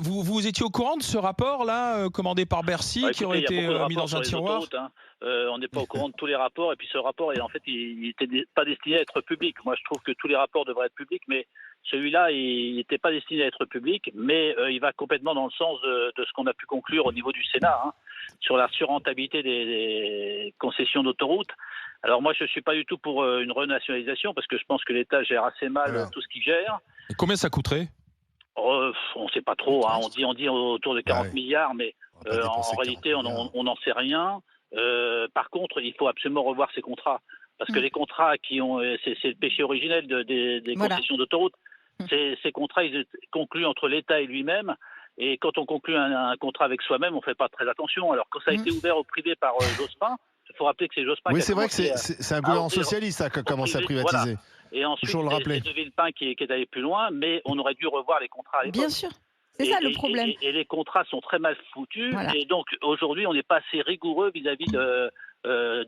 Vous étiez au courant de ce rapport-là, commandé par Bercy, Bah, qui aurait écoutez, il y a été, beaucoup de mis rapports dans un sur les tiroir? autoroutes, hein. On n'est pas au courant de tous les rapports et puis ce rapport, en fait, il était pas destiné à être public. Moi, je trouve que tous les rapports devraient être publics, mais celui-là, il n'était pas destiné à être public, mais il va complètement dans le sens de ce qu'on a pu conclure au niveau du Sénat, hein, sur la surrentabilité des concessions d'autoroutes. Alors moi, je suis pas du tout pour une renationalisation parce que je pense que l'État gère assez mal Voilà. tout ce qu'il gère. Et combien ça coûterait? On ne sait pas trop, hein. On dit autour de Bah 40 oui, milliards, mais on va pas en dépenser 40 réalité, milliards. on n'en sait rien. Par contre, il faut absolument revoir ces contrats. Parce que Mmh. les contrats c'est le péché originel des Voilà. concessions d'autoroutes. Mmh. Ces contrats, ils étaient conclus entre l'État et lui-même. Et quand on conclut un contrat avec soi-même, on ne fait pas très attention. Alors, quand ça a Mmh. été ouvert au privé par Jospin, il faut rappeler que c'est Jospin Oui, qui a c'est vrai que commencé c'est un à gouvernement ouvrir socialiste ça, qui a au commencé à privé. Voilà. privatiser. Et ensuite, Toujours le rappeler. c'est De Villepin qui est allé plus loin, mais on aurait dû revoir les contrats à l'époque. Bien sûr, c'est ça le problème. Les contrats sont très mal foutus Voilà. et donc aujourd'hui on n'est pas assez rigoureux vis-à-vis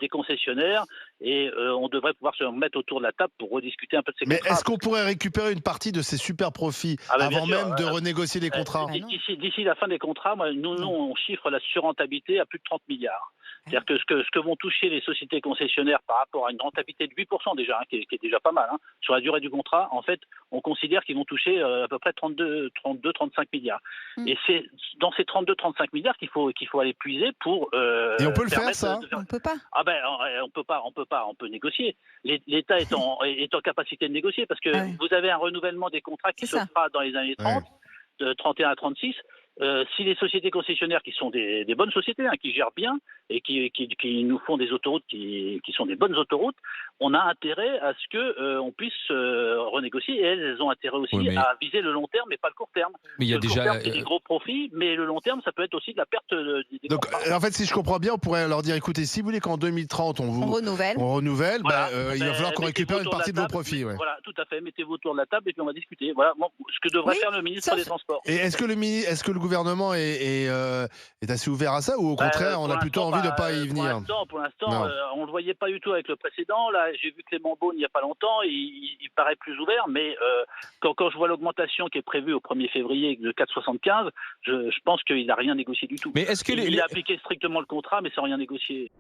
des concessionnaires et on devrait pouvoir se mettre autour de la table pour rediscuter un peu de ces Mais contrats. est-ce qu'on pourrait récupérer une partie de ces super profits Ah ben, bien avant sûr, même de renégocier les contrats? Ah non. D'ici la fin des contrats, nous on chiffre la surrentabilité à plus de 30 milliards. C'est-à-dire que ce que vont toucher les sociétés concessionnaires par rapport à une rentabilité de 8% déjà, hein, qui est déjà pas mal, hein, sur la durée du contrat, en fait, on considère qu'ils vont toucher à peu près 35 milliards. Mm. Et c'est dans ces 32-35 milliards qu'il faut aller puiser pour Et on peut le faire, permettre ça? de faire... On peut pas. Ah ben, on peut pas, on peut négocier. L'État est en capacité de négocier parce que Ah ouais. vous avez un renouvellement des contrats qui C'est se ça. fera dans les années 30, de 31 à 36. Si les sociétés concessionnaires qui sont des bonnes sociétés, hein, qui gèrent bien et qui nous font des autoroutes qui sont des bonnes autoroutes, on a intérêt à ce que on puisse renégocier et elles ont intérêt aussi Oui, mais à viser le long terme mais pas le court terme. il y a Le court déjà, terme, c'est des gros profits, mais le long terme, ça peut être aussi de la perte des Donc, contrats. en fait, si je comprends bien, on pourrait leur dire, écoutez, si vous voulez qu'en 2030, On renouvelle. on renouvelle, Voilà. il va falloir qu'on Mettez-vous récupère une autour de partie la de vos table, profits. Ouais. Voilà, tout à fait. Mettez-vous autour de la table et puis on va discuter. Voilà ce que devrait Oui, faire le ministre sauf- des Transports. Et est-ce que le gouvernement est assez ouvert à ça, ou au contraire, on Pour a plutôt l'instant, envie de pas y venir? Pour l'instant, Non. on le voyait pas du tout avec le précédent. Là, j'ai vu Clément Beaune il n'y a pas longtemps, il paraît plus ouvert, mais quand je vois l'augmentation qui est prévue au 1er février de 4,75, je pense qu'il n'a rien négocié du tout. mais est-ce que Il a appliqué strictement le contrat, mais sans rien négocier.